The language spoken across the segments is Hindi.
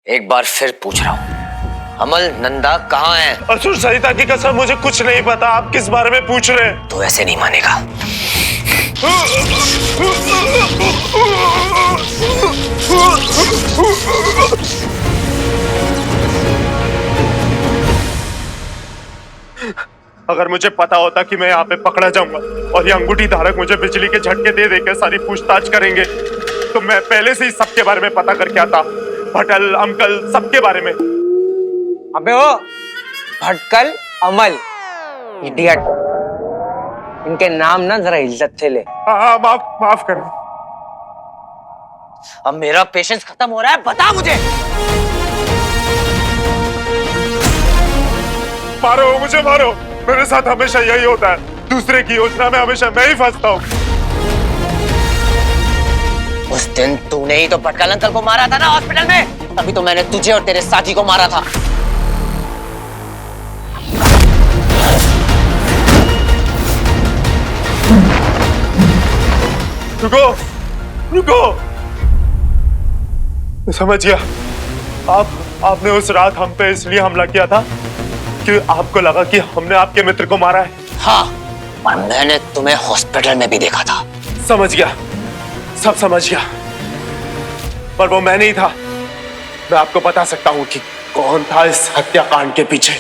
एक बार फिर पूछ रहा हूँ, अमल नंदा कहाँ है? असुर सरिता की कसम मुझे कुछ नहीं पता। आप किस बारे में पूछ रहे हैं? तू ऐसे नहीं मानेगा। अगर मुझे पता होता कि मैं यहाँ पे पकड़ा जाऊंगा और ये अंगूठी धारक मुझे बिजली के झटके दे देकर सारी पूछताछ करेंगे, तो मैं पहले से ही सबके बारे में पता करके आता। भटल, अमकल, सबके बारे में। अबे ओ भटकल, अमल, इडियट, इनके नाम ना जरा इज्जत से ले। हाँ, माफ करना। अब मेरा पेशेंस खत्म हो रहा है, बता मुझे। मारो मुझे, मारो। मेरे साथ हमेशा यही होता है। दूसरे की योजना में हमेशा मैं ही फंसता हूँ। उस दिन तूने ही तो भटकल अंकल को मारा था ना हॉस्पिटल में, तभी तो मैंने तुझे और तेरे साथी को मारा था। रुको, रुको। मैं समझ गया। आपने उस रात हम पे इसलिए हमला किया था कि आपको लगा कि हमने आपके मित्र को मारा है। हाँ, और मैंने तुम्हें हॉस्पिटल में भी देखा था। समझ गया, सब समझ गया। पर वो मैं नहीं था। मैं आपको बता सकता हूं कि कौन था इस हत्याकांड के पीछे।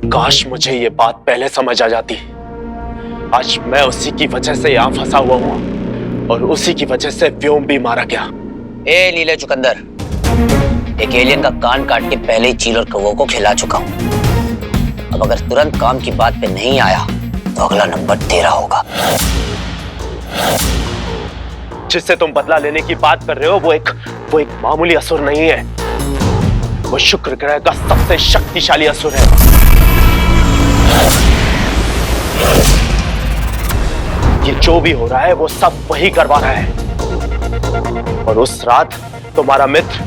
काश मुझे ये बात पहले समझ आ जाती। आज मैं उसी की वजह से यहां फंसा हुआ हूं और उसी की वजह से व्योम भी मारा गया। ए नीले चुकंदर, एक एलियन का कान काट के पहले ही चील और कौवों को खिला चुका हूं। अब अगर तुरंत काम की बात पे नहीं आया तो अगला नंबर तेरा होगा। जिससे तुम बदला लेने की बात कर रहे हो वो एक मामूली असुर नहीं है। वो शुक्र ग्रह का सबसे शक्तिशाली असुर है। ये जो भी हो रहा है वो सब वही करवा रहा है। और उस रात तुम्हारा मित्र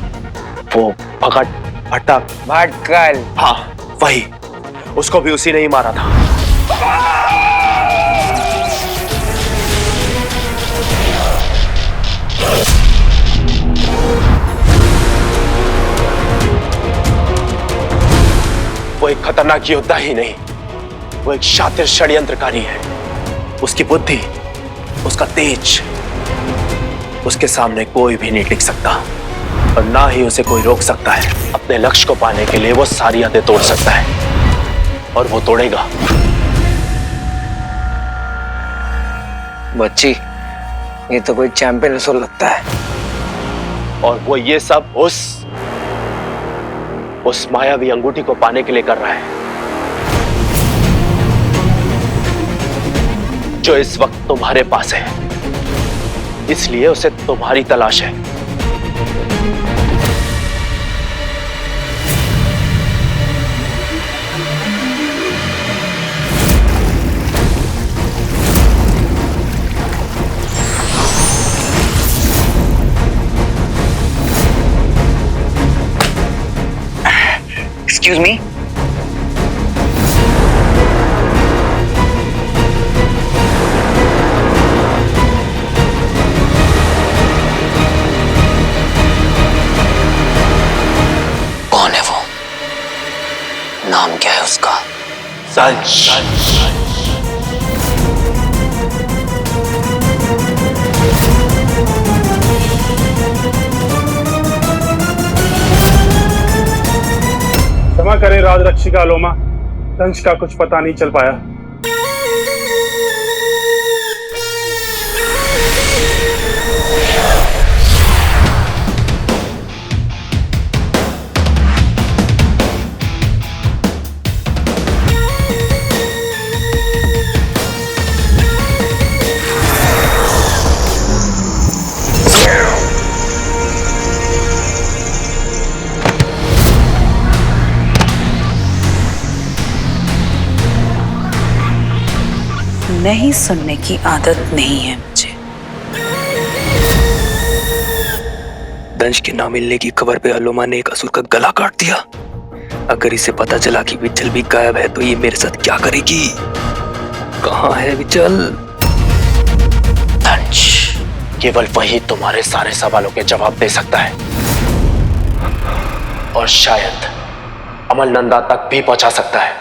वो भटकल, हाँ वही, उसको भी उसी ने ही मारा था। वो एक खतरनाक योद्धा ही नहीं, वो एक शातिर षड्यंत्रकारी है। उसकी बुद्धि, उसका तेज, उसके सामने कोई भी नहीं टिक सकता और ना ही उसे कोई रोक सकता है। अपने लक्ष्य को पाने के लिए वो सारी हदें तोड़ सकता है और वो तोड़ेगा। बच्ची, ये तो कोई चैंपियन असुर लगता है। और वो ये सब उस मायावी अंगूठी को पाने के लिए कर रहा है जो इस वक्त तुम्हारे पास है। इसलिए उसे तुम्हारी तलाश है। एक्सक्यूज मी, कौन है वो? नाम क्या है उसका? क्षमा करें राजरक्षिका लोमा, दंश का कुछ पता नहीं चल पाया। नहीं सुनने की आदत नहीं है मुझे। दंश के ना मिलने की खबर पे अलोमा ने एक असुर का गला काट दिया। अगर इसे पता चला कि विचल भी गायब है तो ये मेरे साथ क्या करेगी? कहाँ है विचल? दंश केवल वही तुम्हारे सारे सवालों के जवाब दे सकता है और शायद अमल नंदा तक भी पहुंचा सकता है।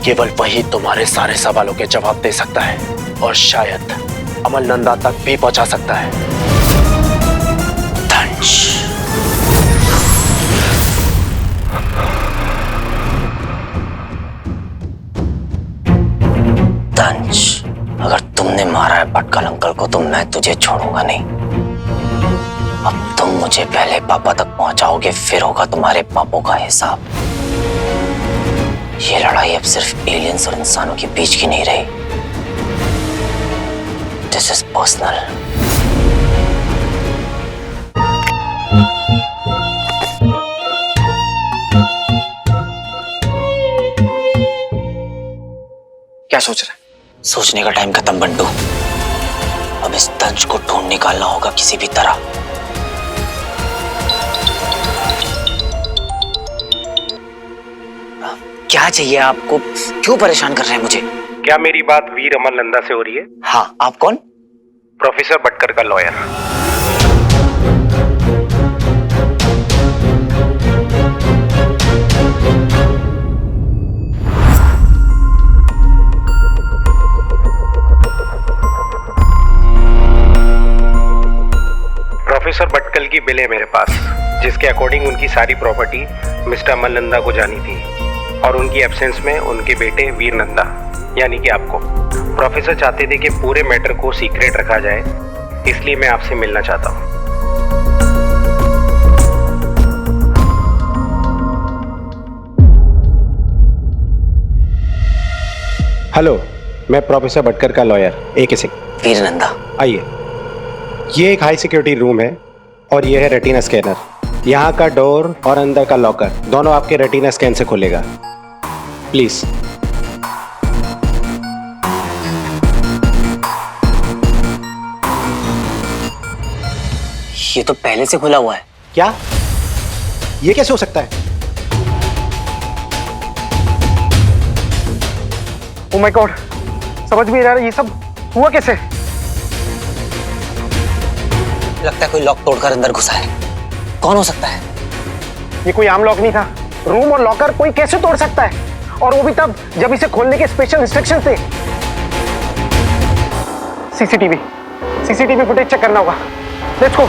केवल वही तुम्हारे सारे सवालों के जवाब दे सकता है और शायद अमल नंदा तक भी पहुंचा सकता है। दंश दंश, अगर तुमने मारा है भटकल अंकल को तो मैं तुझे छोड़ूंगा नहीं। अब तुम मुझे पहले पापा तक पहुंचाओगे, फिर होगा तुम्हारे पापों का हिसाब। ये लड़ाई अब सिर्फ एलियंस और इंसानों के बीच की नहीं रही। This is personal. क्या सोच रहा है? सोचने का टाइम खत्म बंटू। अब इस दंश को ढूंढ निकालना होगा किसी भी तरह। क्या चाहिए आपको? क्यों परेशान कर रहे हैं मुझे? क्या मेरी बात वीर अमल नंदा से हो रही है? हाँ, आप कौन? प्रोफेसर भटकर का लॉयर। प्रोफेसर भटकल की बिल है मेरे पास, जिसके अकॉर्डिंग उनकी सारी प्रॉपर्टी मिस्टर अमल नंदा को जानी थी और उनकी एब्सेंस में उनके बेटे वीर नंदा यानी कि आपको। प्रोफेसर चाहते थे कि पूरे मैटर को सीक्रेट रखा जाए, इसलिए मैं आपसे मिलना चाहता हूँ। हेलो, मैं प्रोफेसर भटकर का लॉयर AK सिंह। वीर नंदा, आइए। ये एक हाई सिक्योरिटी रूम है और ये है रेटिना स्कैनर। यहाँ का डोर और अंदर का लॉकर दोनों आपके रेटिना स्कैन से खुलेगा। प्लीज। ये तो पहले से खुला हुआ है। क्या? ये कैसे हो सकता है? ओ माय गॉड, समझ में नहीं आ रहा ये सब हुआ कैसे? लगता है कोई लॉक तोड़कर अंदर घुसा है। कौन हो सकता है? ये कोई आम लॉक नहीं था। रूम और लॉकर कोई कैसे तोड़ सकता है, और वो भी तब जब इसे खोलने के स्पेशल इंस्ट्रक्शंस थे। सीसीटीवी फुटेज चेक करना होगा। Let's go.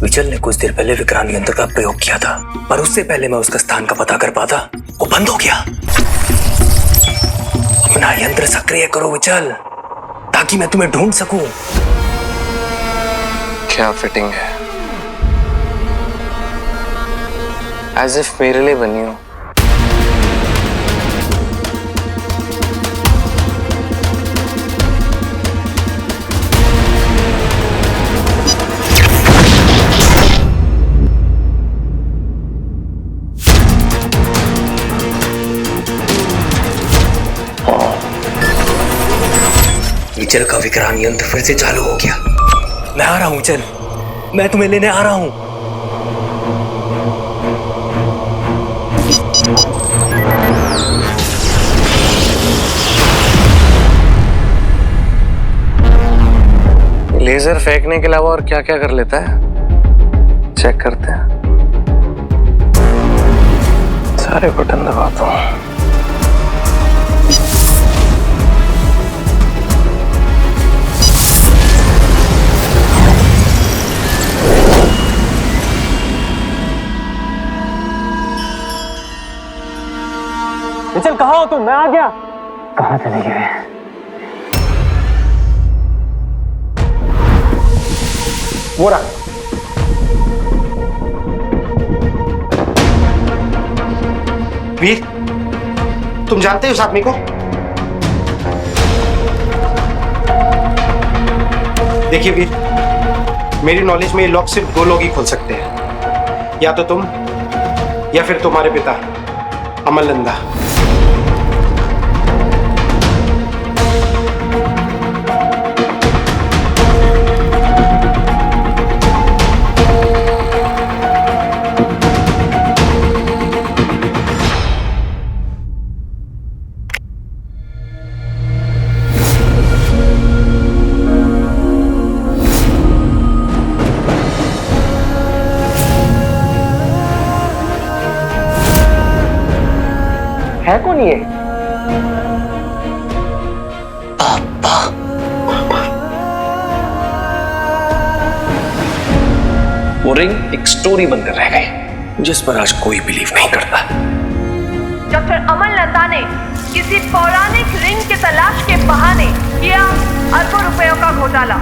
विचल ने कुछ देर पहले विक्रांत यंत्र का प्रयोग किया था, पर उससे पहले मैं उसका स्थान का पता कर पाता वो बंद हो गया। अपना यंत्र सक्रिय करो विचल, ताकि मैं तुम्हें ढूंढ सकूं। क्या फिटिंग है, एज इफ मेरे लिए बनी हो। विचल का विक्रांत यंत्र फिर से चालू हो गया। मैं आ रहा हूं विचल, मैं तुम्हें लेने आ रहा हूं। लेजर फेंकने के अलावा और क्या क्या कर लेता है, चेक करते हैं। सारे बटन दबाता हूं। विचल, कहाँ हो तुम? मैं आ गया। कहाँ चले गए? वो रहा। वीर, तुम जानते हो उस आदमी को? देखिए वीर, मेरी नॉलेज में ये लॉक सिर्फ 2 लोग ही खोल सकते हैं, या तो तुम या फिर तुम्हारे पिता अमल नंदा। है कौन ये? वो रिंग एक स्टोरी बनकर रह गई जिस पर आज कोई बिलीव नहीं करता। डॉक्टर अमल नंदा ने किसी पौराणिक रिंग की तलाश के बहाने किया अरबों रुपयों का घोटाला।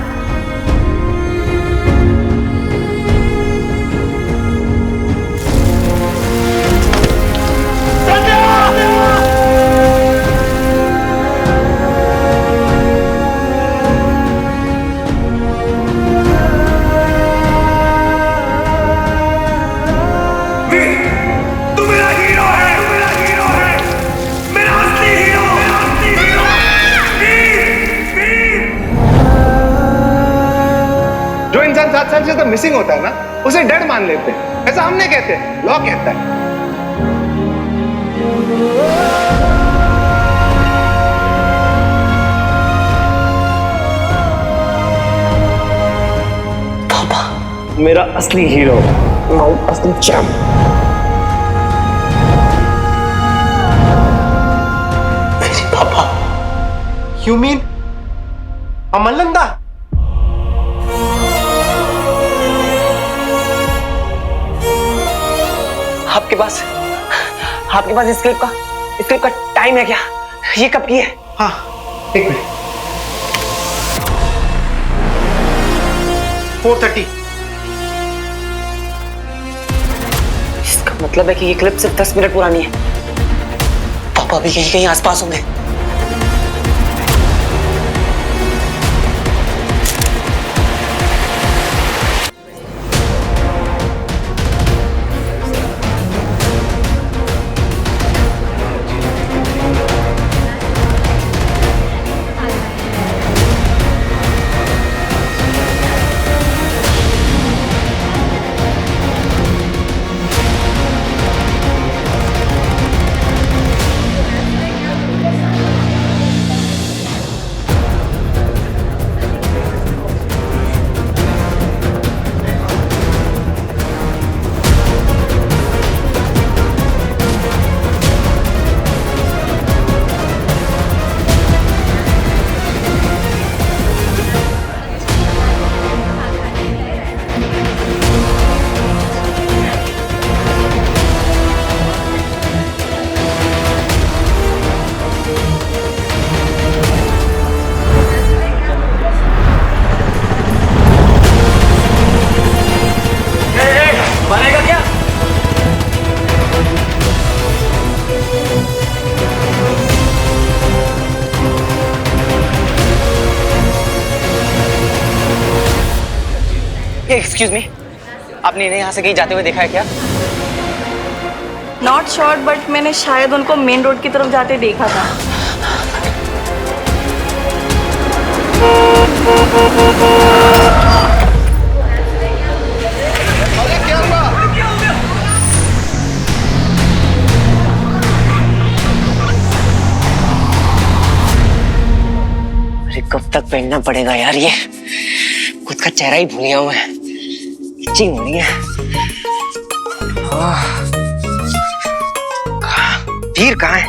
जो इंसान 7 साल से तो मिसिंग होता है ना, उसे डेड मान लेते हैं। ऐसा हम नहीं कहते, लॉ कहता है। मेरा असली हीरो, असली चैंप। पापा। यू मीन अमल नंदा? आपके पास स्क्रिप्ट का टाइम है क्या? ये कब की है? हाँ, एक मिनट। 4:30। इसका मतलब है कि ये क्लिप सिर्फ 10 मिनट पुरानी है। पापा भी कहीं कहीं आसपास होंगे। एक्सक्यूज मी, आपने इन्हें यहाँ से कहीं जाते हुए देखा है क्या? नॉट श्योर, बट मैंने शायद उनको मेन रोड की तरफ जाते देखा था। अरे कब तक पहनना पड़ेगा यार ये? खुद का चेहरा ही भूल गया हूं मैं। इचिंग हो रही है। वीर कहाँ है?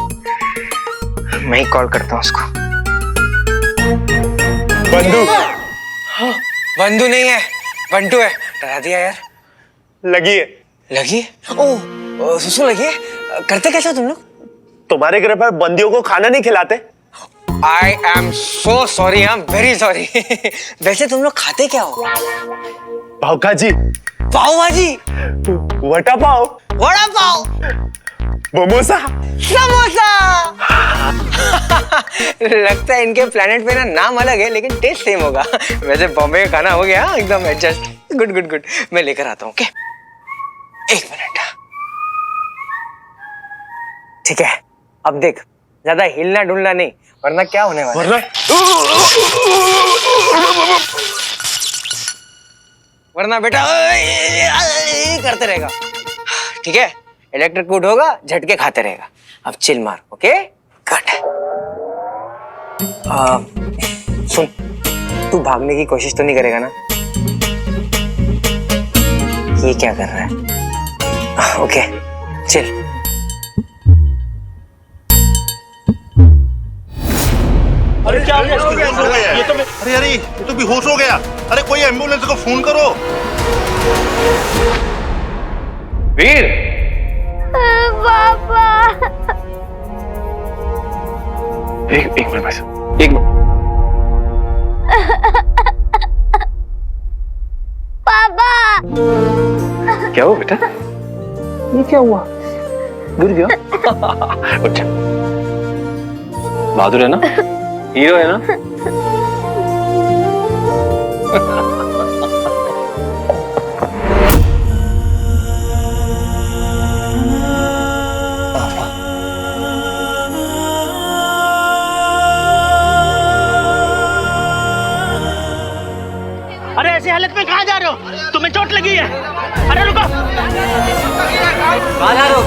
मैं ही कॉल करता हूँ उसको। बंधु। बंधु नहीं है, बंटू है। डरा दिया यार। लगी है। लगी है? ओह सुसु लगी है। करते कैसे तुम लोग? तुम्हारे घर पर बंदियों को खाना नहीं खिलाते? I am so sorry, I'm very sorry। वैसे तुम लोग खाते क्या हो? पाव भाजी। पाव भाजी? वड़ा पाव। वड़ा पाव। मोमोसा। समोसा। लगता है इनके प्लेनेट पे ना नाम अलग है लेकिन टेस्ट सेम होगा। वैसे बॉम्बे का खाना हो गया एकदम एडजस्ट। गुड गुड गुड, मैं लेकर आता हूँ। ओके, एक मिनट। ठीक है, अब देख, ज्यादा हिलना डुलना नहीं, वरना क्या होने वाला है? वरना बेटा करते रहेगा। ठीक है, इलेक्ट्रिक कूट होगा, झटके खाते रहेगा। अब चिल मार। Okay, cut. सुन, तू भागने की कोशिश तो नहीं करेगा ना? ये क्या कर रहा है? Okay, chill. अरे क्या हो गया? ये तो बेहोश हो गया। अरे कोई एम्बुलेंस को फोन करो। वीर, पापा। एक मिनट बस, एक मिनट। पापा। क्या हुआ बेटा? ये क्या हुआ? गिर गया? अच्छा, बहादुर है ना? हीरो है ना? अरे ऐसी हालत में कहाँ जा रहे हो? तुम्हें चोट लगी है? अरे रुको। कहाँ जा रहे हो?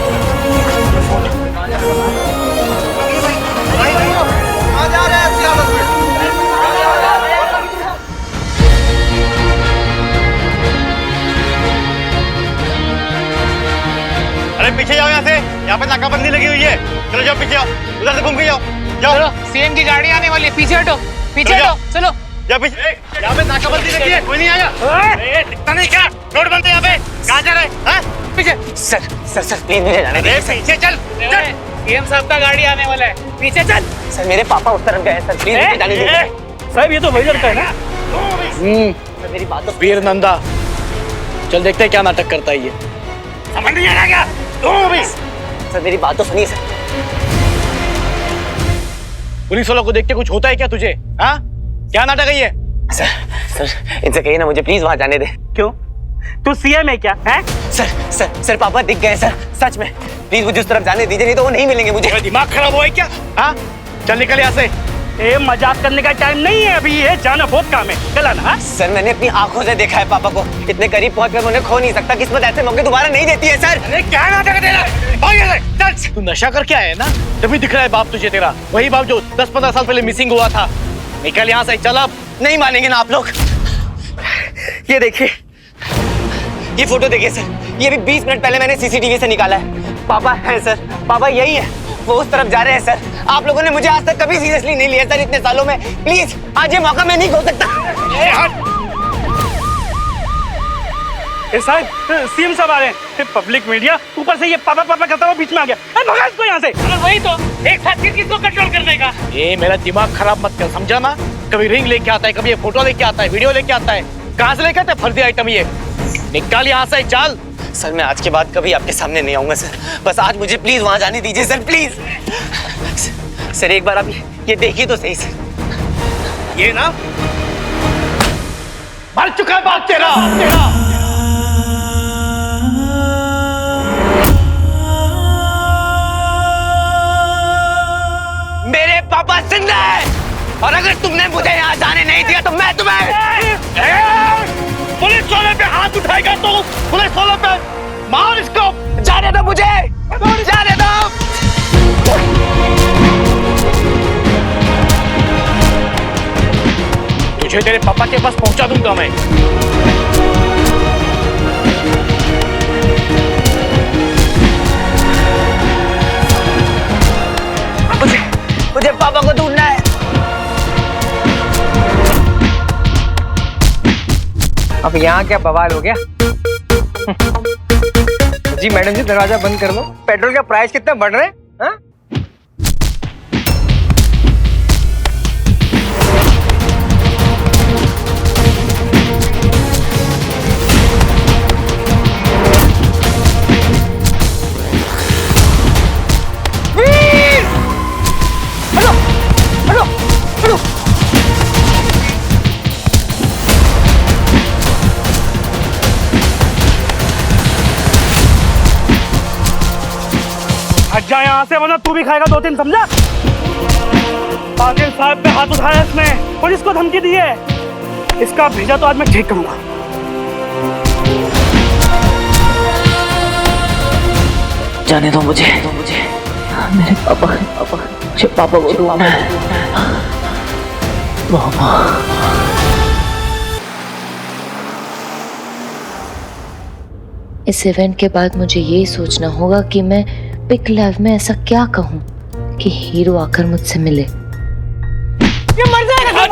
अरे पीछे जाओ यहाँ से, यहाँ पे नाकाबंदी लगी हुई है। चलो जाओ पीछे, जाओ उधर से घूम के जाओ। जाओ, सीएम की गाड़ी आने वाली है, पीछे हटो, पीछे हटो, चलो। जाओ पीछे। यहाँ पे नाकाबंदी लगी है, कोई नहीं आया। दिखता नहीं क्या? रोड बंद है यहाँ पे। कहाँ जा रहे हैं? पीछे। सर सर सर, प्लीज मुझे जाने दीजिए। पीछे चल। सीएम साहब का गाड़ी आने वाला है, पीछे चल। सर मेरे पापा उस तरफ गए हैं, सर प्लीज मुझे जाने दीजिए। साहब ये तो वही लड़का है ना? मेरी बात तो वीर नंदा, चल देखते हैं क्या नाटक करता है ये। समझ नहीं आ रहा क्या? सर मेरी बात तो सुनिए सर। पुलिस वालों को देख के कुछ होता है क्या तुझे? हाँ, क्या नाटक है ये? सर इनसे कहिए ना मुझे प्लीज वहां जाने दे। क्यों? तू सीएम है क्या? है? सर पापा दिख गए सर, सच में। प्लीज मुझे उस तरफ जाने दीजिए, नहीं तो वो नहीं मिलेंगे मुझे। दिमाग खराब हुआ है क्या? हाँ, चल निकल यहाँ से। ए, मजाक करने का टाइम नहीं है अभी, ये जाना बहुत काम है। चल आना। हाँ? सर मैंने अपनी आंखों से देखा है पापा को, इतने करीब पहुंचकर उन्हें खो नहीं सकता। किस्मत ऐसे मौके दोबारा नहीं देती है सर। अरे क्या नाटक दे रहा है? चल, तू नशा करके आया है ना, तभी दिख रहा है बाप तुझे तेरा। वही बाप जो 10-15 साल पहले मिसिंग हुआ था। निकल यहाँ से, चल अब। नहीं मानेंगे ना आप लोग। ये देखिए, ये फोटो देखिए सर, ये भी 20 मिनट पहले मैंने सीसीटीवी से निकाला है। पापा है सर, पापा यही है, वो उस तरफ जा रहे हैं सर। आप लोगों ने मुझे आज तक कभी सीरियसली नहीं लिया सर इतने सालों में। प्लीज आज ये मौका मैं नहीं खो सकता। साहब, सीएम साहब आ रहे हैं। पब्लिक मीडिया, ऊपर से ये पापा पापा करता हुआ बीच में आ गया। भगा इसको यहाँ से। वही तो, एक साथ किसको कंट्रोल करने का? ये मेरा दिमाग खराब मत कर, समझा ना? कभी रिंग लेके आता है, कभी ये फोटो लेके आता है, वीडियो लेके आता है। कहाँ से लेके आता है फर्जी आइटम ये? निकाल यहाँ से, चल। सर मैं आज के बाद कभी आपके सामने नहीं आऊंगा सर, बस आज मुझे प्लीज वहां जाने दीजिए सर, प्लीज। सर एक बार आप ये देखिए तो सही सर। ये ना मर चुका है बाप तेरा। मेरे पापा जिंदा है, और अगर तुमने मुझे यहाँ जाने नहीं दिया तो मैं तुम्हें पुलिस वाले पे हाथ उठाएगा तो पुलिस वालों पे मार इसको। जाने दो मुझे, जाने दो। तुझे तेरे पापा के पास पहुंचा दूंगा मैं। मुझे पापा को ढूंढना है। अब यहाँ क्या बवाल हो गया? जी मैडम जी, दरवाजा बंद कर लो। पेट्रोल का प्राइस कितना बढ़ रहा है? हाँ? जा यहाँ से, वरना तू भी खाएगा 2-3, समझा? पाटिल साहब पे हाथ उठाया इसने, पुलिस को धमकी दी है। इसका भेजा तो आज मैं ठीक करूंगा। जाने दो मुझे, मेरे पापा मुझे पापा को दो। पापा इस इवेंट के बाद मुझे ये सोचना होगा कि मैं पिक लाइव में ऐसा क्या कहूँ कि हीरो आकर मुझसे मिले। ये मर जाएगा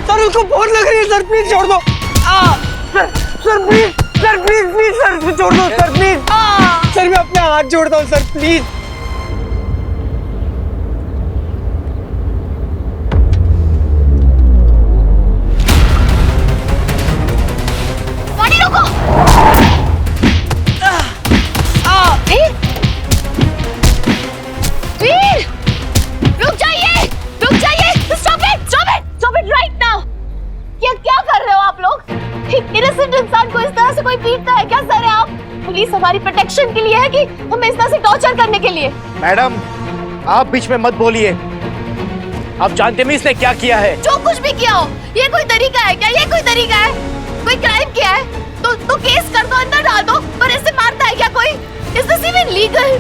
सर, उसको बहुत लग रही है सर, प्लीज छोड़ दो। Sir please, sir please sir छोड़ दो सर, प्लीज सर, मैं अपने हाथ जोड़ता हूँ सर, प्लीज। हमारी प्रोटेक्शन के लिए है कि हमें इस तरह से टॉर्चर करने के लिए? मैडम, आप बीच में मत बोलिए। आप जानते नहीं इसने क्या किया है? जो कुछ भी किया हो, ये कोई तरीका है क्या? ये कोई तरीका है? कोई क्राइम किया है तो केस कर दो, अंदर डाल दो, पर ऐसे मारता है क्या कोई? Is this even legal?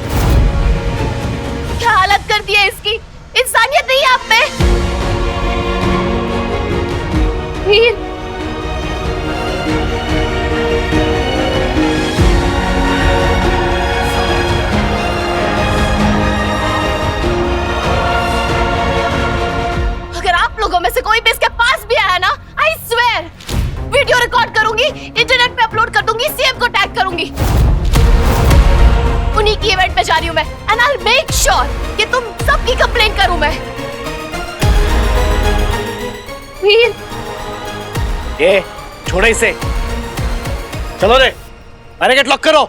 क्या हालत कर दी है इसकी? इंसानियत नहीं है आप में। वीर, लोगों में से कोई भी इसके पास भी आया ना, आई स्वेयर वीडियो रिकॉर्ड करूंगी, इंटरनेट पे अपलोड कर दूंगी, सीएम को टैग करूंगी। उन्हीं की इवेंट पे जा रही हूं मैं, and I will make sure कि तुम सबकी कंप्लेंट करूं मैं। वीर, ये छोड़ो इसे, चलो रे, बैरिकेड लॉक करो।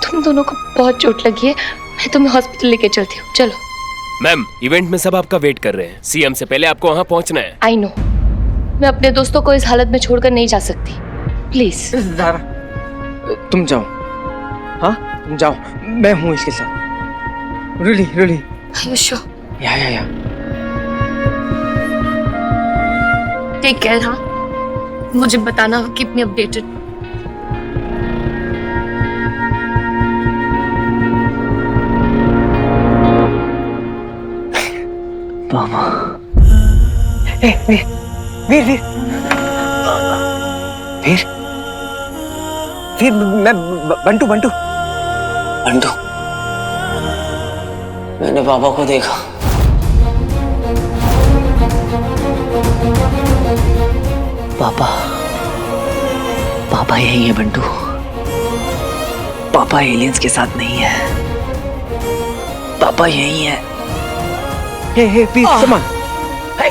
तुम दोनों को बहुत चोट लगी है, मैं तुम्हें हॉस्पिटल लेके चलती हूँ, चलो। मैम, इवेंट में सब आपका वेट कर रहे हैं, सीएम से पहले आपको वहाँ पहुँचना है। आई नो, मैं अपने दोस्तों को इस हालत में छोड़कर नहीं जा सकती, प्लीज। ज़ारा, तुम जाओ, हाँ तुम जाओ, मैं हूँ इसके साथ। रियली या टेक केयर। हाँ, मुझे बताना, कीप मी अपडेटेड। मामा, वीर, मैं बंटू। मैंने पापा को देखा। पापा यही है बंटू। पापा एलियंस के साथ नहीं है, पापा यही है। Hey, please, come on. Hey.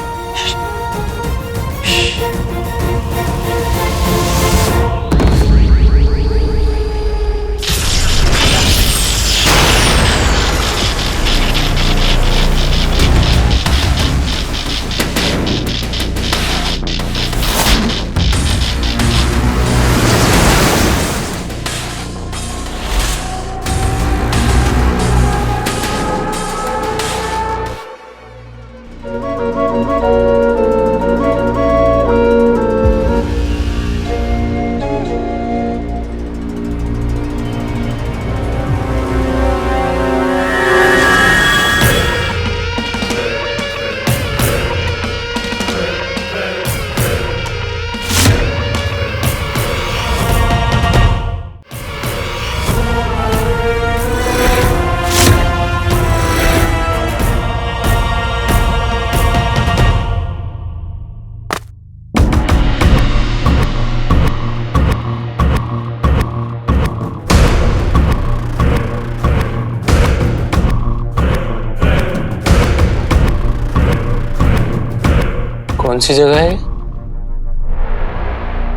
सी जगह है?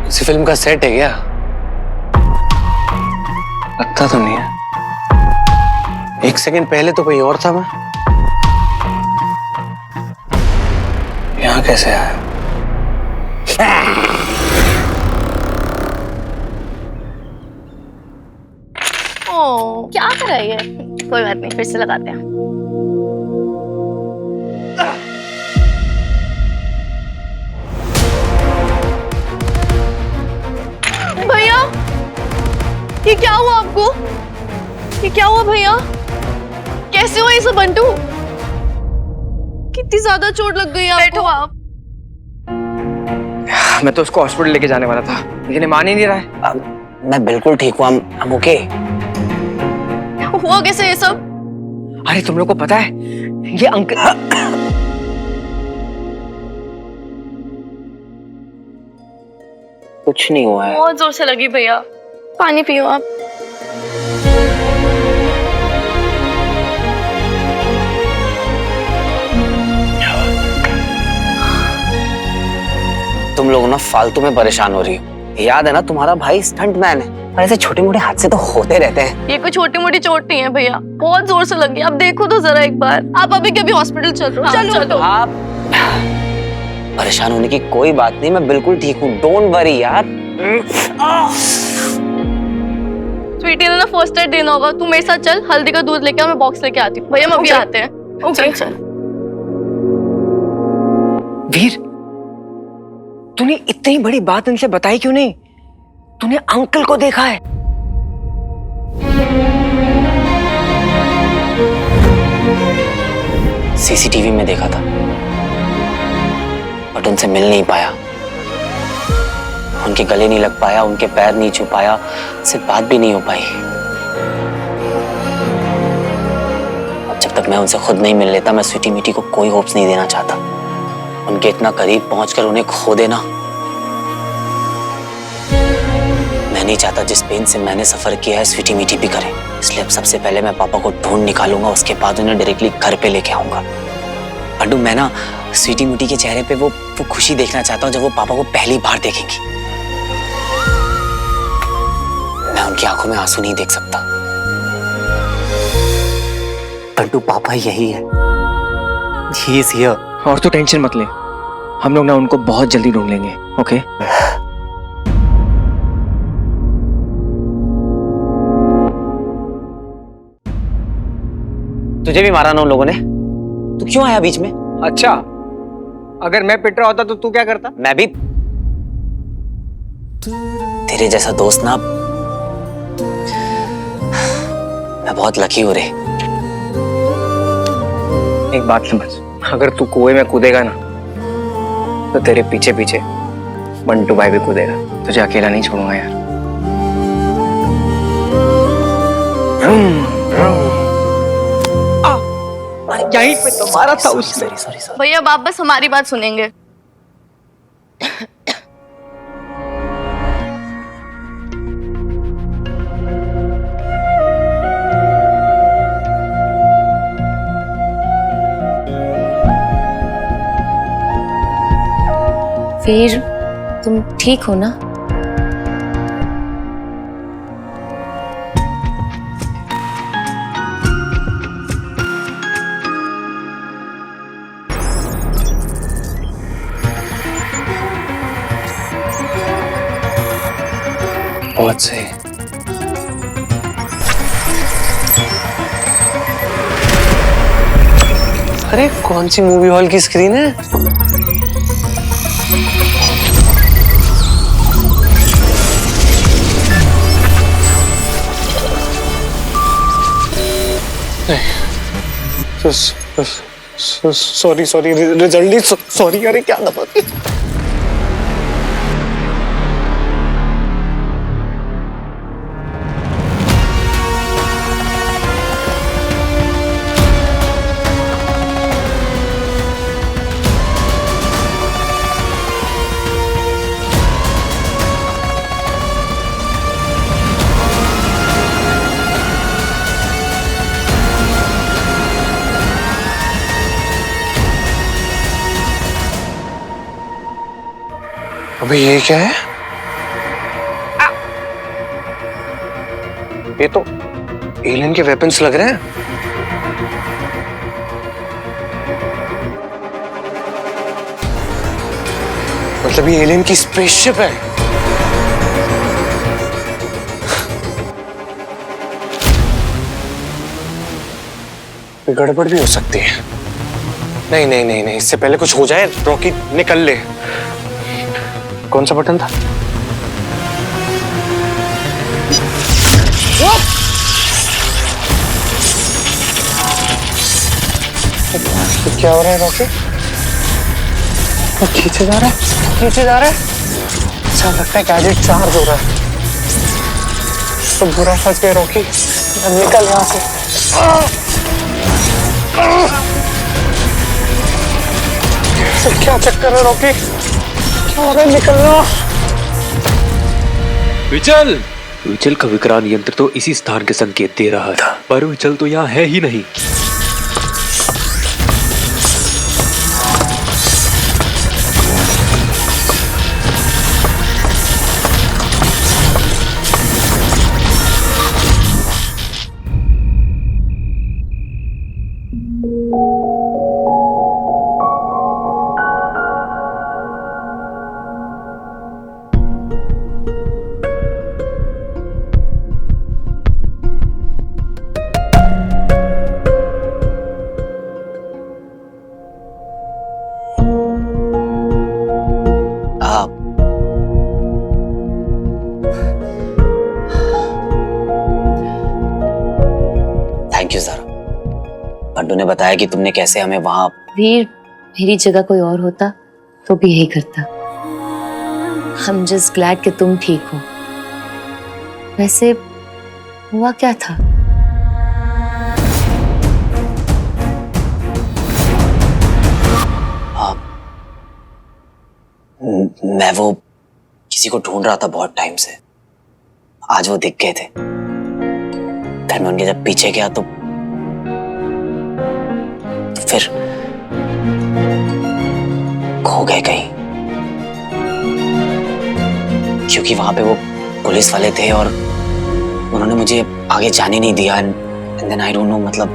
किसी फिल्म का सेट है क्या? लगता तो नहीं है। एक सेकंड पहले तो कोई और था मैं। यहाँ कैसे आया? ओ, क्या कर रही है? कोई बात नहीं, फिर से लगाते हैं। भैया, ये क्या हुआ आपको? ये क्या हुआ भैया? कैसे हुआ ये सब बंटू? कितनी ज्यादा चोट लग गई आपको? बैठो आप। मैं तो उसको हॉस्पिटल लेके जाने वाला था, लेकिन ये मान ही नहीं रहा है। मैं बिल्कुल ठीक हूँ, हम ओके। हुआ कैसे ये सब? अरे तुम लोग को पता है ये अंकल कुछ नहीं हुआ है। बहुत जोर से लगी भैया, पानी पियो आप। तुम लोग ना फालतू में परेशान हो रही हो। याद है ना, तुम्हारा भाई स्टंट मैन है और ऐसे छोटे मोटे हादसे तो होते रहते हैं। ये कोई छोटी मोटी चोट नहीं है भैया, बहुत जोर से लगी। आप देखो तो जरा एक बार। आप अभी के अभी हॉस्पिटल चल रहे हो। चलो। आप परेशान होने की कोई बात नहीं, मैं बिल्कुल ठीक हूँ। डोंट वरी यार। स्वीटी ने ना फर्स्ट एड देना होगा। तू मेरे साथ चल, हल्दी का दूध लेके मैं बॉक्स लेके आती हूँ। भैया हम अभी आते हैं। ओके चल। वीर, तूने इतनी बड़ी बात इनसे बताई क्यों नहीं? तूने अंकल को देखा है? सीसीटीवी में देखा था, बट उनसे मिल नहीं पाया, उनके गले नहीं लग पाया, उनके पैर नहीं छू पाया, सिर्फ बात भी नहीं हो पाई। अब जब तक मैं उनसे खुद नहीं मिल लेता, मैं स्वीटी मीटी को कोई होप्स नहीं देना चाहता। उनके इतना करीब पहुंचकर उन्हें खो देना मैं नहीं चाहता। जिस पेन से मैंने सफर किया है, स्वीटी मीटी भी करे। इसलिए अब सबसे पहले मैं पापा को ढूंढ निकालूंगा, उसके बाद उन्हें डायरेक्टली घर पे लेके आऊंगा। अड्डू, मैं ना स्वीटी मीटी के चेहरे पे वो खुशी देखना चाहता हूँ जब वो पापा को पहली बार देखेंगी। मैं उनकी आंखों में आंसू नहीं देख सकता। अड्डू, पापा यही है। He is here। और तो टेंशन मत ले, हम लोग ना उनको बहुत जल्दी ढूंढ लेंगे। ओके? तुझे भी मारा ना उन लोगों ने? तू क्यों आया बीच में? अच्छा, अगर मैं पिट रहा होता तो तू क्या करता? मैं भी तेरे जैसा दोस्त ना, मैं बहुत लकी हूं रे। एक बात समझ, अगर तू कुएं में कूदेगा ना तो तेरे पीछे पीछे मंटू भाई भी कूदेगा। तुझे अकेला नहीं छोड़ूंगा यार। यहीं पे तो मारा था उसने। भैया आप बस हमारी बात सुनेंगे। वीर, तुम ठीक हो ना? बहुत सही। अरे कौन सी मूवी हॉल की स्क्रीन है? Sorry result sorry. अरे क्या दबा अबे ये क्या है? ये तो एलियन के वेपन्स लग रहे हैं। मतलब ये एलियन की स्पेसशिप है। गड़बड़ भी हो सकती है। नहीं नहीं नहीं नहीं, इससे पहले कुछ हो जाए रॉकी निकल ले। कौन सा बटन था? क्या हो रहा है रॉकी? खींचे जा रहा है, खींचे जा रहा है। अच्छा लगता है गैजेट चार्ज हो रहा है। तो बुरा फंस गया रॉकी, निकल यहाँ से। क्या चक्कर है रॉकी? क्या हो रहा है? निकलना। विचल! विचल का विकराल यंत्र तो इसी स्थान के संकेत दे रहा था, पर विचल तो यहाँ है ही नहीं। Thank you Zaara. बंटू ने बताया कि तुमने कैसे हमें वहां। वीर, मेरी जगह कोई और होता तो भी यही करता। I'm just glad कि तुम ठीक हो। वैसे हुआ क्या था? मैं वो किसी को ढूंढ रहा था बहुत टाइम से। आज वो दिख गए थे। फिर मैं उनके जब पीछे गया तो फिर खो गए कहीं, क्योंकि वहां पे वो पुलिस वाले थे और उन्होंने मुझे आगे जाने नहीं दिया। And then I don't know, मतलब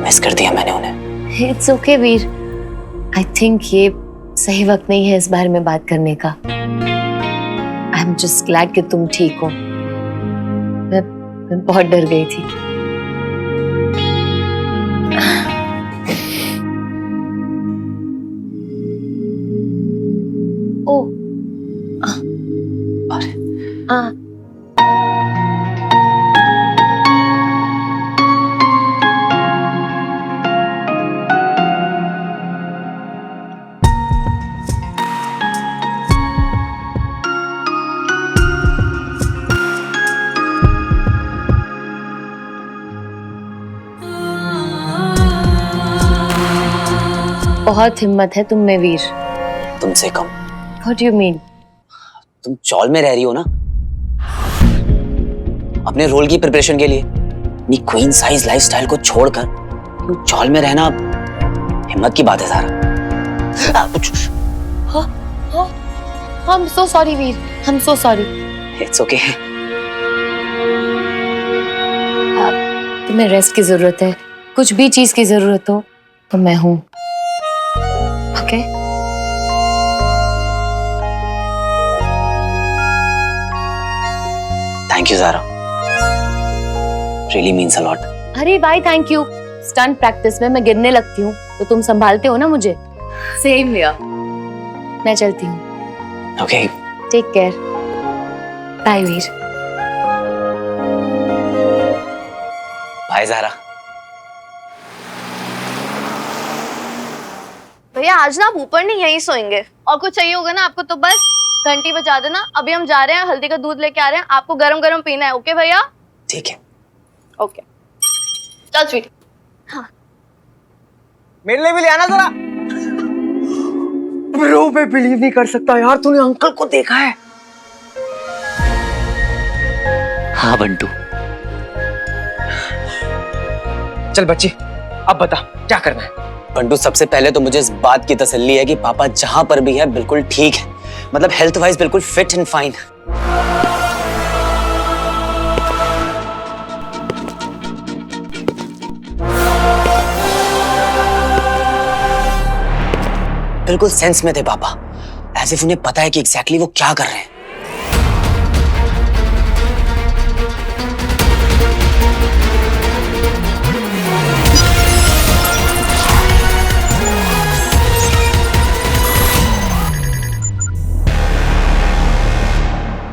मिस कर दिया मैंने उन्हें। It's okay Veer, I think ये सही वक्त नहीं है इस बारे में बात करने का। आई एम जस्ट ग्लैड कि तुम ठीक हो। मैं बहुत डर गई थी। ओ, बहुत हिम्मत है तुम में वीर। तुमसे कम। What do you mean? तुम चौल में रह रही हो ना, अपने रोल की प्रिपरेशन के लिए। अपनी क्वीन साइज लाइफस्टाइल को छोड़कर तुम चौल में रहना हिम्मत की बात है Zara. I'm so sorry Veer, I'm so sorry। It's okay। तुम्हें रेस्ट की जरूरत है, कुछ भी चीज की जरूरत हो तो मैं हूं। Okay? Thank you Zara, really means a lot. अरे भाई थैंक यू। स्टंट प्रैक्टिस में मैं गिरने लगती हूँ तो तुम संभालते हो ना मुझे। Same here. मैं चलती हूँ। Okay, take care. Bye Veer. Bye Zara. भैया आज ना आप ऊपर नहीं यहीं सोएंगे, और कुछ चाहिए होगा ना आपको तो बस घंटी बजा देना। अभी हम जा रहे हैं, हल्दी का दूध लेके आ रहे हैं, आपको गरम गरम पीना है। ओके भैया? ठीक है। ओके चल स्वीट। हाँ मेरे लिए भी ले आना जरा। ब्रो मैं बिलीव नहीं कर सकता यार, तूने अंकल को देखा है? हाँ बंटू। चल बच्ची अब बता क्या करना है? बंटू, सबसे पहले तो मुझे इस बात की तसल्ली है कि पापा जहां पर भी है बिल्कुल ठीक है, मतलब हेल्थ वाइज बिल्कुल फिट एंड फाइन। बिल्कुल सेंस में थे पापा, ऐसे उन्हें पता है कि एग्जैक्टली वो क्या कर रहे हैं।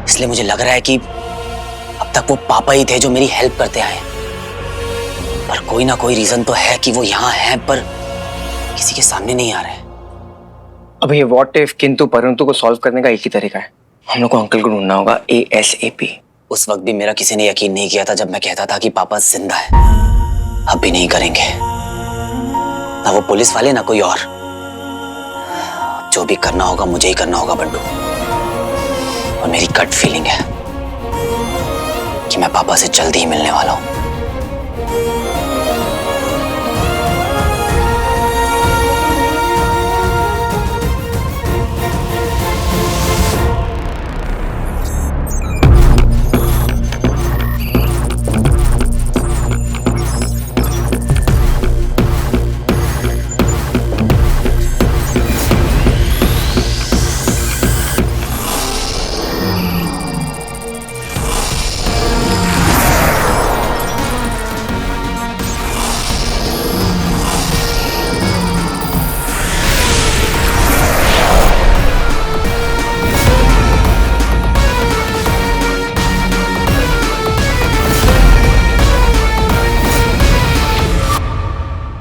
इसलिए मुझे लग रहा है कि अब तक वो पापा ही थे जो मेरी हेल्प करते आए, पर कोई ना कोई रीजन तो है कि वो यहाँ हैं पर किसी के सामने नहीं आ रहे। अब ये व्हाट इफ किंतु परंतु को सॉल्व करने का एक ही तरीका है, हम लोग को अंकल को ढूंढना होगा ASAP। उस वक्त भी मेरा किसी ने यकीन नहीं किया था जब मैं कहता था कि पापा जिंदा है। अब भी नहीं करेंगे, ना वो पुलिस वाले ना कोई और। जो भी करना होगा मुझे ही करना होगा बंटू, और मेरी गट फीलिंग है कि मैं पापा से जल्दी ही मिलने वाला हूं।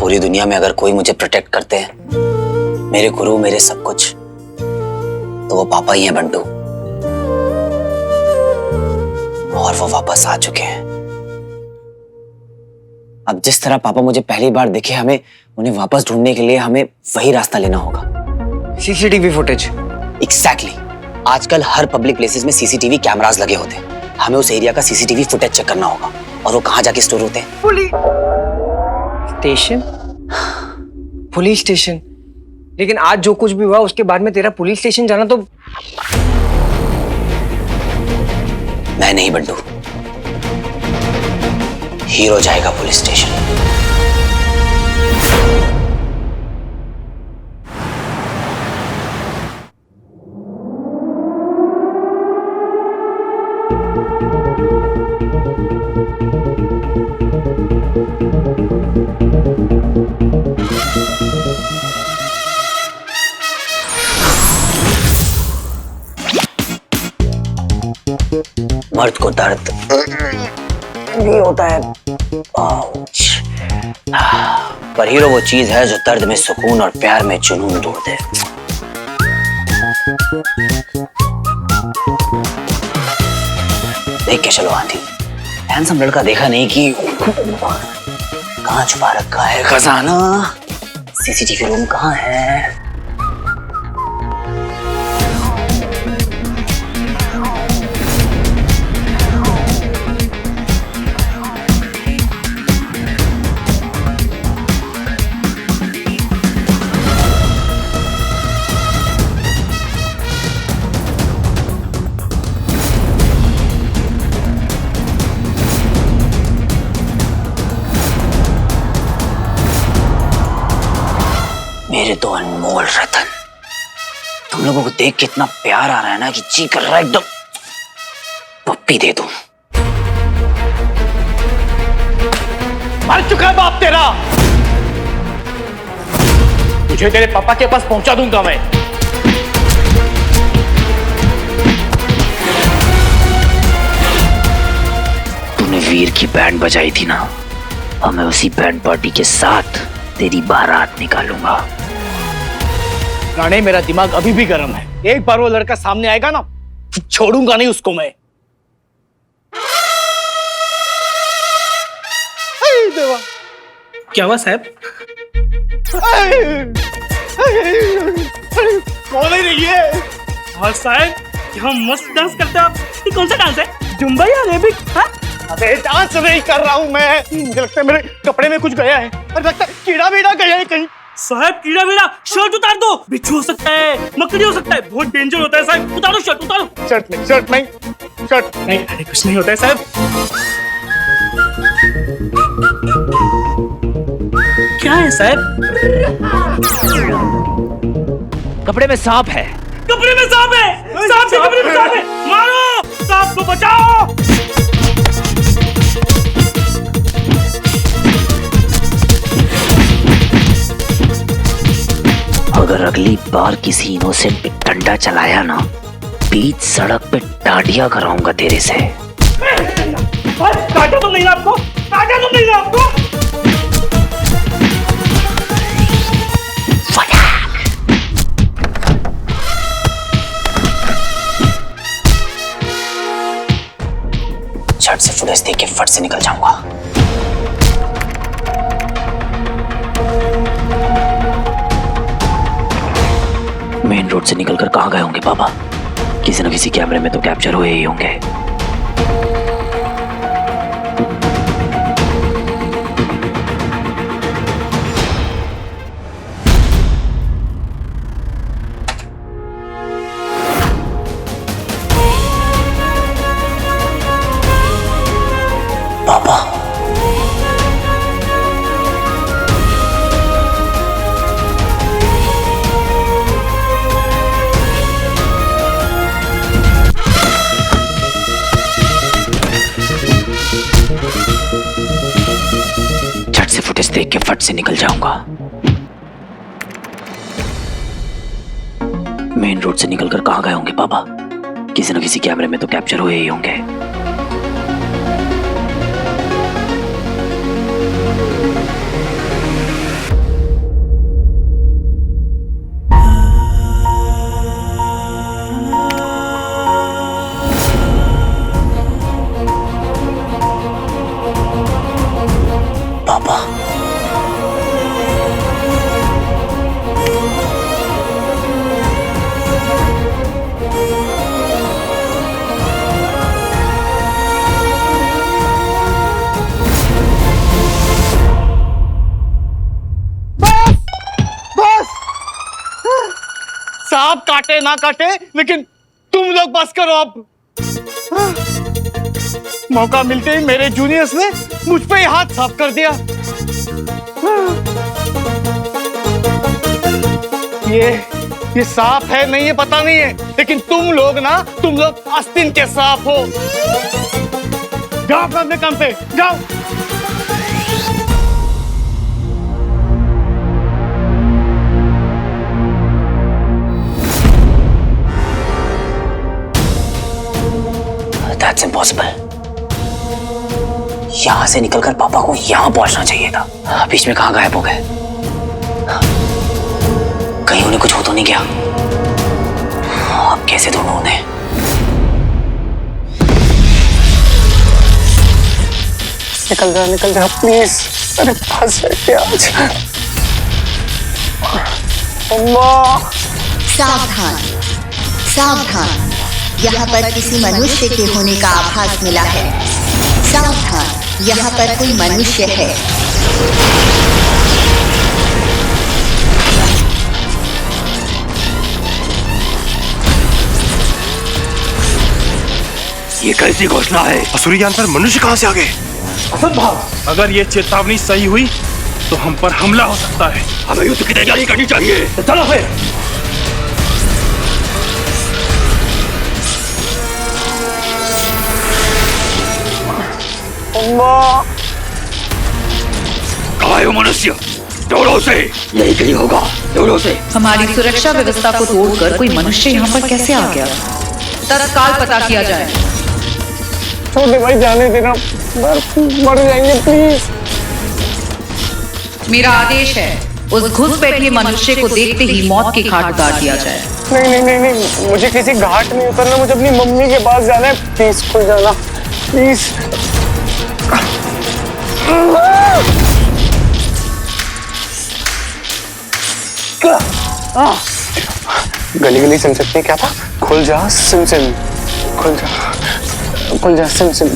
पूरी दुनिया में अगर कोई मुझे प्रोटेक्ट करते हैं, मेरे गुरु, मेरे सब कुछ, तो वो पापा ही हैं बंटू। और वो वापस आ चुके हैं। अब जिस तरह पापा मुझे पहली बार दिखे, हमें उन्हें वापस ढूंढने के लिए हमें वही रास्ता लेना होगा। CCTV footage. एग्जैक्टली। आजकल हर पब्लिक प्लेसेस में CCTV कैमरास लगे होते हैं। हमें उस एरिया का CCTV फुटेज चेक करना होगा। और वो कहाँ जाके स्टोर होते हैं? Police station. लेकिन आज जो कुछ भी हुआ उसके बाद में तेरा पुलिस स्टेशन जाना तो... मैं नहीं बंटू, हीरो जाएगा पुलिस स्टेशन। मर्द को दर्द नहीं होता है, पर हीरो वो चीज है जो दर्द में सुकून और प्यार में जुनून ढूंढ दे। देख के चलो आंटी, हैंडसम लड़का देखा नहीं कि कहाँ छुपा रखा है खजाना? CCTV रूम कहाँ है? मेरे तो अनमोल रतन, तुम लोगों को देख के इतना प्यार आ रहा है ना कि जी कर रहा है एकदम पप्पी दे दूं। मर चुका है बाप तेरा, तुझे तेरे पापा के पास पहुंचा दूंगा मैं। तूने वीर की बैंड बजाई थी ना, और मैं उसी बैंड पार्टी के साथ तेरी बारात निकालूंगा। राणे, मेरा दिमाग अभी भी गर्म है। एक बार वो लड़का सामने आएगा ना, छोड़ूंगा नहीं उसको मैं। क्या हुआ साहब? बोल ही रही है। और साहब, यहाँ मस्त डांस करते हो आप। ये कौन सा डांस है? जुम्बा या अरेबिक? अरे डांस नहीं कर रहा हूँ मैं, मुझे लगता है मेरे कपड़े में कुछ गया है। अरे लगता है कीड़ा वीड़ा गया है कहीं। साहब कीड़ा वीड़ा, शर्ट उतार दो। बिच्छू हो सकता है, मकड़ी हो सकता है, बहुत डेंजर होता है साहब। उतारो शर्ट, उतारो। शर्ट नहीं, शर्ट नहीं, शर्ट नहीं। अरे कुछ नहीं होता है साहब। क्या है साहब? कपड़े में सांप है। कपड़े में सांप है, सांप के कपड़े में सांप है। मारो, सांप को बचाओ। अगर अगली बार किसी इनोसेंट पे डंडा चलाया ना, बीच सड़क पे डांडिया कराऊंगा तेरे से। काटा तो नहीं ना आपको? काटा तो नहीं ना आपको? झट से फुटेज देख के फट से निकल जाऊंगा। मेन रोड से निकलकर कहां गए होंगे पापा? किसी न किसी कैमरे में तो कैप्चर हुए ही होंगे। पापा झट से फुटेज देख के फट से निकल जाऊंगा। मेन रोड से निकलकर कहां गए होंगे पापा? किसी न किसी कैमरे में तो कैप्चर हुए ही होंगे। पापा सांप काटे ना काटे, लेकिन तुम लोग बस करो अब। मौका मिलते ही मेरे जूनियर्स ने मुझ पे ही हाथ साफ कर दिया। ये सांप है नहीं, ये पता नहीं है, लेकिन तुम लोग आस्तीन के सांप हो। जाओ अपने काम पे जाओ। That's impossible. यहां से निकलकर पापा को यहां पहुंचना चाहिए था। बीच में कहां गायब हो गए? कहीं उन्हें कुछ हो तो नहीं गया? अब कैसे ढूंढूं उन्हें? निकल जा प्लीज। अरे फंस गए आज। अम्मा। सावधान, सावधान, यहाँ पर किसी मनुष्य के होने का आभास मिला है। सावधान, यहाँ पर कोई मनुष्य है। ये कैसी घोषणा है? असुरी ज्ञान पर मनुष्य कहां से आ गए? असंभव। अगर ये चेतावनी सही हुई तो हम पर हमला हो सकता है। हमें युद्ध की तैयारी करनी चाहिए। चलो फिर। कहाँ है वो मनुष्य? दौड़ो से। यही कहीं होगा, दौड़ो से। हमारी सुरक्षा व्यवस्था को तोड़कर कोई मनुष्य यहाँ पर कैसे आ गया? तत्काल पता किया जाए। छोटे भाई जाने देना, मर जाएंगे प्लीज। मेरा आदेश है, उस घुसपैठिए मनुष्य को देखते ही मौत की घाट उतार दिया जाए। नहीं, मुझे किसी घाट नहीं उतरना, मुझे अपनी मम्मी के पास जाना है। प्लीज खुल जाना, प्लीज। गली गली सिम सकती है, क्या था? खुल जा सिम, खुल जा सिम।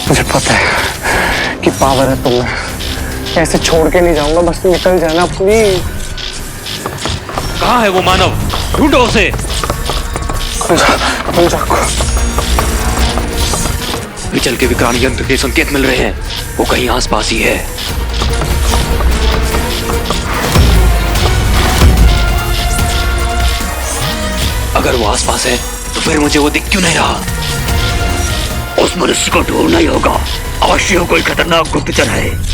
मुझे पता है कि पावर है तुम्हें, ऐसे छोड़ के नहीं जाऊंगा, बस निकल जाना प्लीज। कहाँ है वो मानव? ढूंढो उसे। विचल के विकराल यंत्र के संकेत मिल रहे हैं, वो कहीं आसपास ही है। अगर वो आसपास है तो फिर मुझे वो दिख क्यों नहीं रहा? उस मनुष्य को ढूंढना ही होगा, अवश्य कोई खतरनाक गुप्तचर है।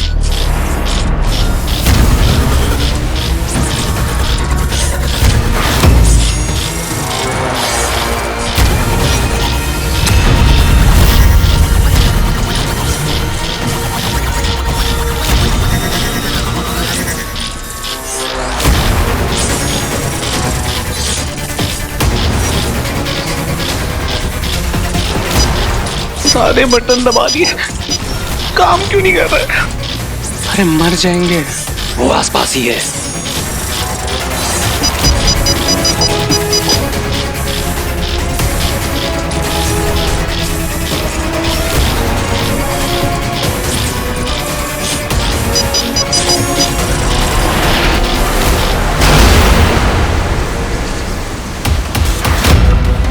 सारे बटन दबा दिए, काम क्यों नहीं कर रहे? अरे मर जाएंगे। वो आसपास ही है।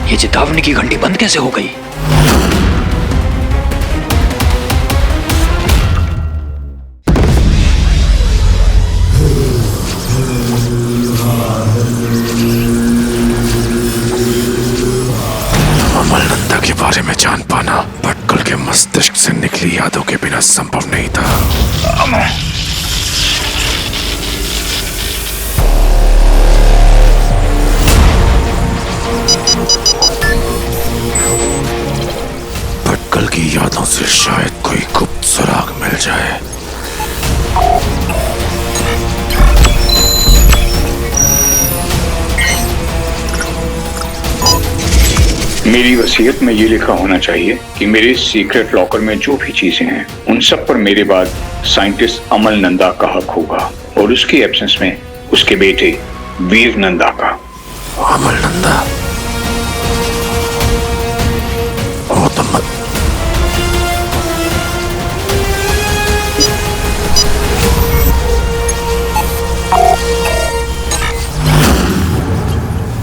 ये चेतावनी की घंटी बंद कैसे हो गई? के बारे में जान पाना भटकल के मस्तिष्क से निकली यादों के बिना संभव नहीं था। भटकल की यादों से शायद कोई गुप्त सुराग मिल जाए। मेरी वसीयत में ये लिखा होना चाहिए कि मेरे सीक्रेट लॉकर में जो भी चीजें हैं उन सब पर मेरे बाद साइंटिस्ट अमल नंदा का हक होगा, और उसकी एब्सेंस में उसके बेटे वीर नंदा का। अमल नंदा? वो तो मत।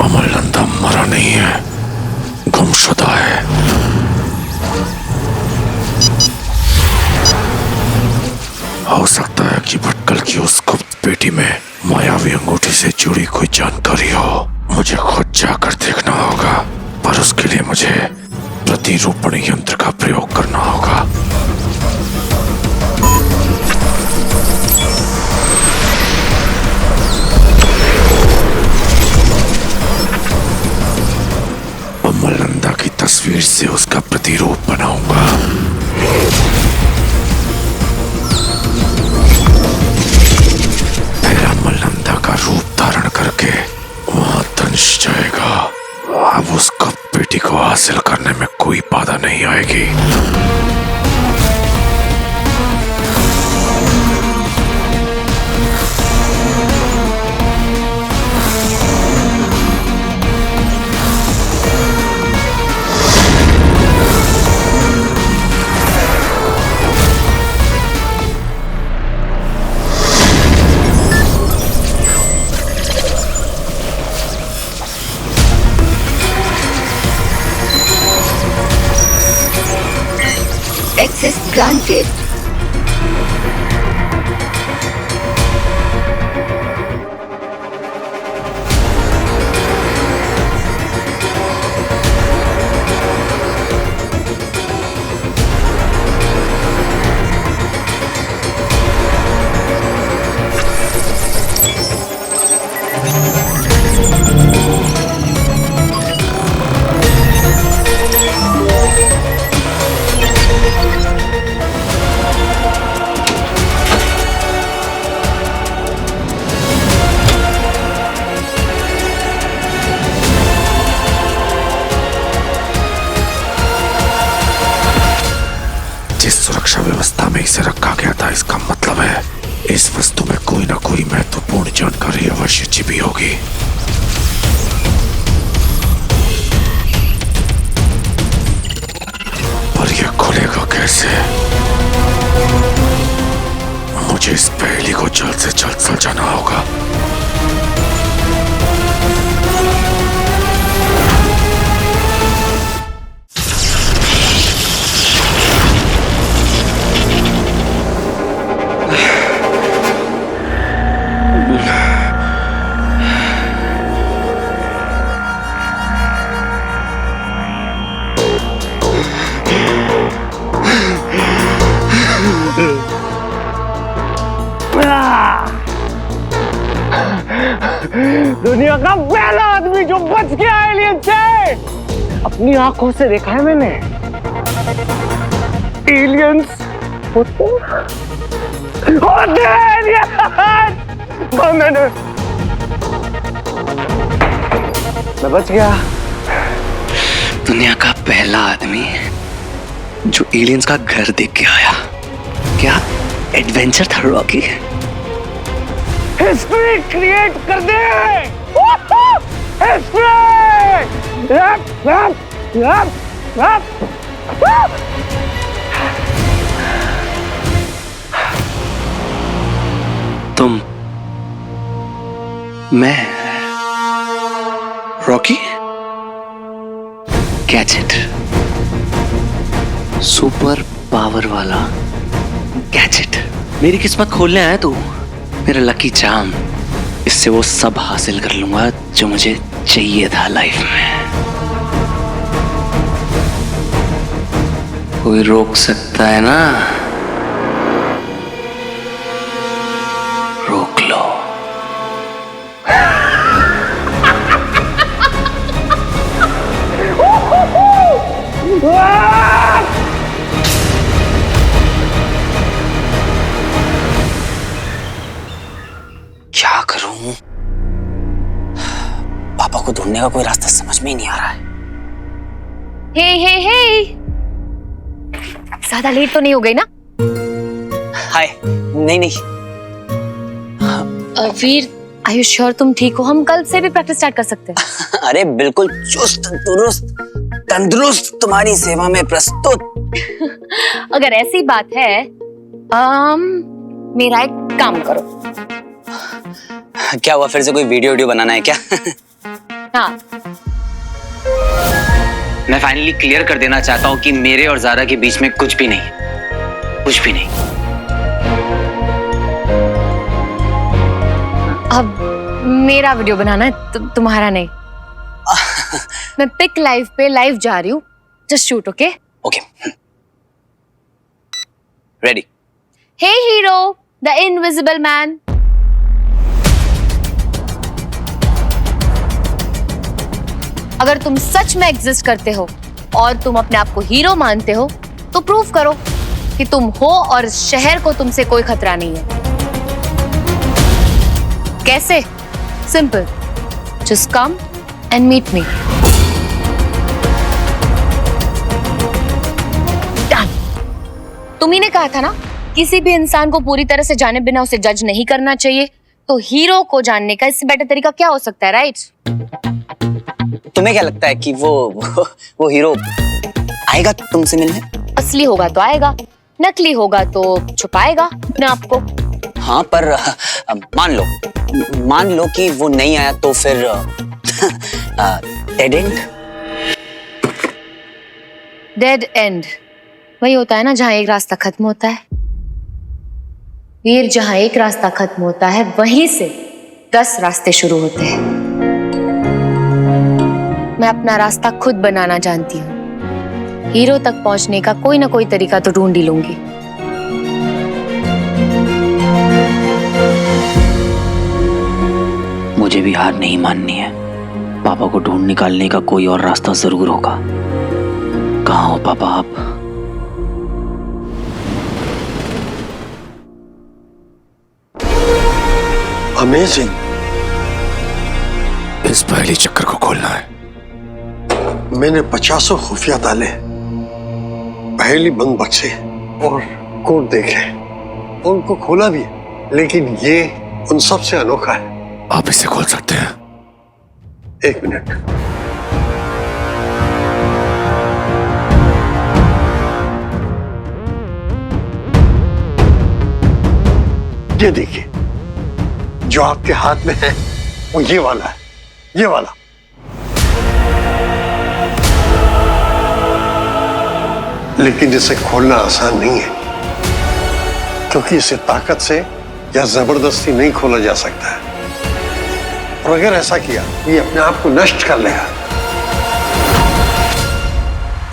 अमल नंदा मरा नहीं है, गुमशुदा है। हो सकता है कि भटकल की उस गुप्त पेटी में मायावी अंगूठी से जुड़ी कोई जानकारी हो। मुझे खुद जाकर देखना होगा, पर उसके लिए मुझे प्रतिरूपण यंत्र का प्रयोग करना होगा। अमल नंदा की तस्वीर से उसका प्रतिरूप बनाऊंगा। फिर अमल नंदा का रूप धारण करके वहां दंश जाएगा। अब उस गुप्त बेटी को हासिल करने में कोई बाधा नहीं आएगी। Access granted. जिस सुरक्षा व्यवस्था में इसे रखा गया था, इसका मतलब है इस वस्तु में कोई ना कोई महत्वपूर्ण जानकारी अवश्य छिपी होगी। पर ये खुलेगा कैसे? मुझे इस पहेली को जल्द से जल्द सुलझाना होगा। दुनिया का पहला आदमी जो बच गया एलियन से। अपनी आंखों से देखा है मैंने। एलियंस होते मैं बच गया। दुनिया का पहला आदमी जो एलियंस का घर देख के आया। क्या एडवेंचर था रॉकी? हिस्ट्री क्रिएट कर दे। हिस्ट्री। तुम, मैं, रॉकी, गैजेट, सुपर पावर वाला गैजेट। मेरी किस्मत खोलने आया तू, मेरा लकी चार्म। इससे वो सब हासिल कर लूंगा जो मुझे चाहिए था लाइफ में। कोई रोक सकता है ना? रोक लो। क्या करूं? पापा को ढूंढने का कोई रास्ता समझ में ही नहीं आ रहा है। हे ज्यादा लेट तो नहीं हो गई ना? हाय। नहीं। वीर, आर यू श्योर तुम ठीक हो? हम कल से भी प्रैक्टिस स्टार्ट कर सकते हैं। अरे बिल्कुल चुस्त दुरुस्त तंदुरुस्त तुम्हारी सेवा में प्रस्तुत। अगर ऐसी बात है, मेरा एक काम करो। क्या हुआ, फिर से कोई वीडियो बनाना है क्या? हाँ। मैं फाइनली क्लियर कर देना चाहता हूँ कि मेरे और ज़ारा के बीच में कुछ भी नहीं, कुछ भी नहीं। अब मेरा वीडियो बनाना है, तुम्हारा नहीं। मैं पिक लाइव पे लाइव जा रही हूँ। Just shoot, okay? Okay. Ready. Hey hero, the invisible man. अगर तुम सच में एग्जिस्ट करते हो और तुम अपने आप को हीरो मानते हो तो प्रूव करो कि तुम हो और शहर को तुमसे कोई खतरा नहीं है। कैसे? Simple, just come and meet me. Done. तुम्ही ने कहा था ना, किसी भी इंसान को पूरी तरह से जाने बिना उसे जज नहीं करना चाहिए। तो हीरो को जानने का इससे बेटर तरीका क्या हो सकता है, राइट? तुम्हें क्या लगता है कि वो हीरो आएगा तुमसे मिलने? असली होगा तो आएगा, नकली होगा तो छुपाएगा अपने आप को। हाँ, पर मान लो कि वो नहीं आया तो फिर डेड एंड। डेड एंड वही होता है ना जहां एक रास्ता खत्म होता है। वीर, जहां एक रास्ता खत्म होता है वहीं से 10 रास्ते शुरू होते हैं। मैं अपना रास्ता खुद बनाना जानती हूँ। हीरो तक पहुंचने का कोई ना कोई तरीका तो ढूंढ ही लूंगी। मुझे भी हार नहीं माननी है। पापा को ढूंढ निकालने का कोई और रास्ता जरूर होगा। कहाँ हो पापा आप? अमेजिंग। इस पहली चक्कर को खोलना है। मैंने 50 खुफिया डाले, पहली बंद बक्से और कोड देखे, उनको खोला भी, लेकिन ये उन सब से अनोखा है। आप इसे खोल सकते हैं? 1 मिनट। ये देखिए, जो आपके हाथ में है वो ये वाला है, ये वाला। लेकिन इसे खोलना आसान नहीं है, क्योंकि इसे ताकत से या जबरदस्ती नहीं खोला जा सकता है। और अगर ऐसा किया ये अपने आप को नष्ट कर लेगा।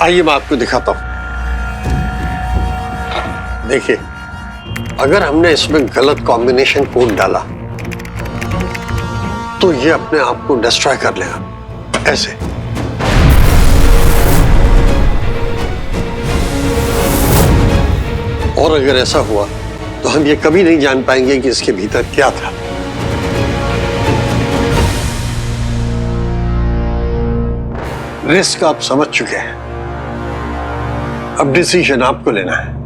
आइए मैं आपको दिखाता हूं। देखिए, अगर हमने इसमें गलत कॉम्बिनेशन कोड डाला तो ये अपने आप को डिस्ट्रॉय कर लेगा, ऐसे। और अगर ऐसा हुआ तो हम ये कभी नहीं जान पाएंगे कि इसके भीतर क्या था। रिस्क आप समझ चुके हैं, अब डिसीजन आपको लेना है।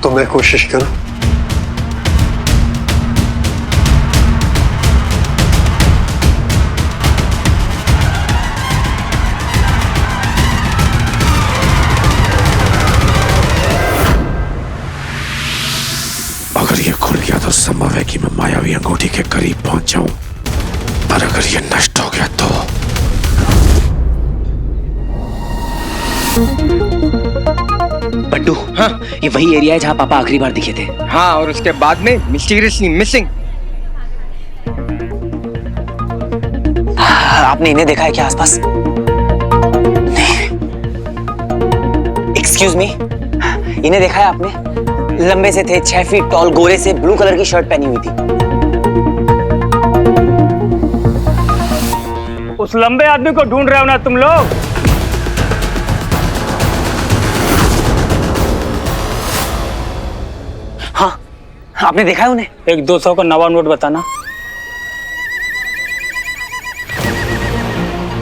तो मैं कोशिश करूं। अगर ये खुल गया तो संभव है कि मैं मायावी अंगूठी के करीब पहुंच जाऊं, पर अगर ये नष्ट हो गया तो बड्डू, हाँ, ये वही एरिया है जहाँ पापा आखिरी बार दिखे थे। हाँ, और उसके बाद में मिस्टीरियसली मिसिंग। आपने इन्हें देखा है क्या आसपास? एक्सक्यूज मी, इन्हें देखा है आपने? लंबे से थे, 6 फीट टॉल, गोरे से, ब्लू कलर की शर्ट पहनी हुई थी। उस लंबे आदमी को ढूंढ रहे हो ना तुम लोग? हाँ, आपने देखा है उन्हें? एक 200 का नवा नोट बताना।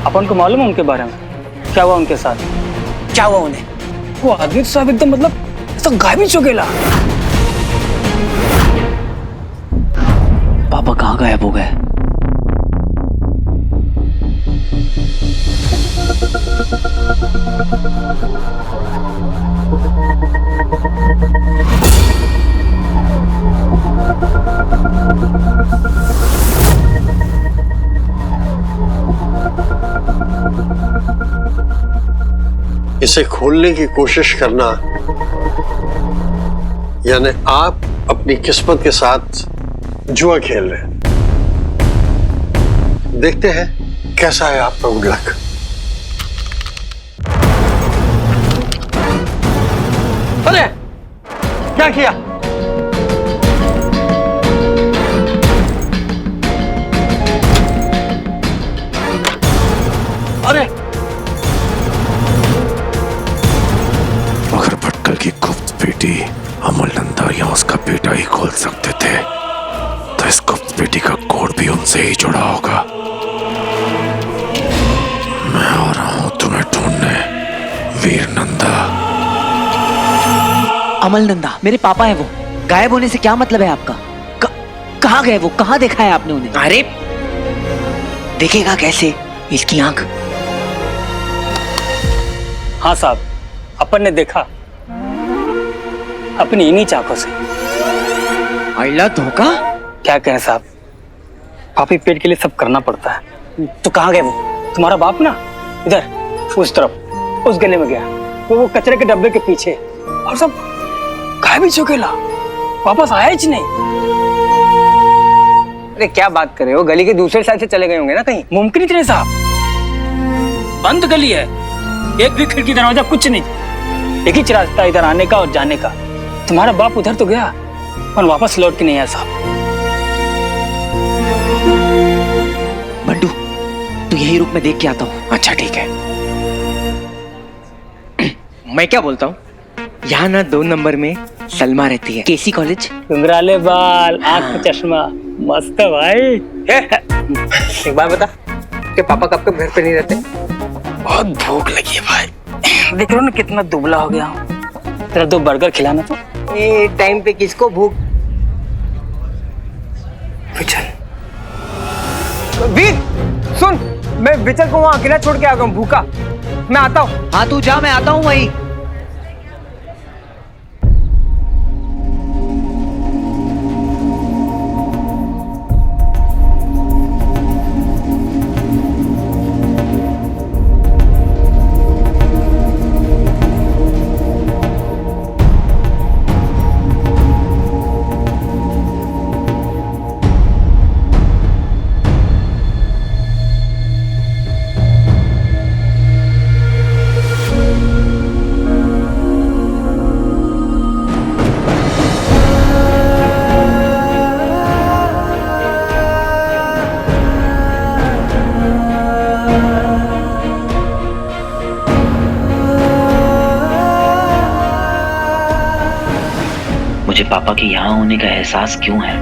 अपन को मालूम है उनके बारे में? क्या हुआ उनके साथ? क्या हुआ उन्हें? वो आदित्य साहब एकदम मतलब ऐसा गायब ही चुकेला। पापा कहाँ गायब हो गए? इसे खोलने की कोशिश करना यानी आप अपनी किस्मत के साथ जुआ खेल रहे हैं। देखते हैं कैसा है आपका गुड लक। अरे क्या किया? अरे अगर भटकल की गुप्त पेटी अमल नंदा या उसका बेटा ही खोल सकते थे तो इस गुप्त पेटी का कोड भी उनसे ही जुड़ा होगा। मैं आ रहा हूं तुम्हें ढूंढने, वीर नंदा। अमल नंदा, मेरे पापा है वो। गायब होने से क्या मतलब है आपका? कहाँ गए वो? कहाँ देखा है आपने उन्हें? अरे देखेगा कैसे? इसकी आंख। हाँ साहब, अपन ने देखा अपनी इन्हीं चाकों से। आइला धोखा? क्या करें साहब, पापी पेट के लिए सब करना पड़ता है। तो कहाँ गए वो? तुम्हारा बाप ना इधर उस तरफ उस गले में गया, वो कचरे के डब्बे के पीछे, और सब गायब ही चुकेला, वापस आया ही नहीं। अरे क्या बात कर रहे हो? गली के दूसरे साइड से चले गए होंगे ना कहीं। मुमकिन ही नहीं साहब, बंद गली है, एक भी खिड़की दरवाजा कुछ नहीं, एक ही रास्ता इधर आने का और जाने का। तुम्हारा बाप उधर तो गया पर वापस लौट के नहीं आया साहब। बड्डू, तू यही रुक, मैं देख के आता हूँ। अच्छा ठीक है। मैं क्या बोलता हूँ, यहाँ ना 2 नंबर में सलमा रहती है, केसी कॉलेज। घुंघराले बाल, आँख में चश्मा, मस्त है भाई। एक बार बता कि पापा कब कब घर पे नहीं रहते? बहुत भूख लगी है भाई, देख रहे हो ना कितना दुबला हो गया हूँ। तेरा 2 बर्गर खिलाना तो। ए टाइम पे किसको भूख? विचल, वीर सुन, मैं विचल को वहाँ अकेला छोड़ के आ गया हूँ, भूखा। मैं आता हूँ। हाँ तू जा, मैं आता हूँ वहीं। पापा के यहाँ होने का एहसास क्यों है।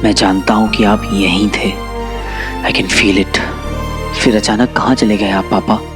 मैं जानता हूं कि आप यहीं थे। I can feel it. फिर अचानक कहां चले गए आप पापा?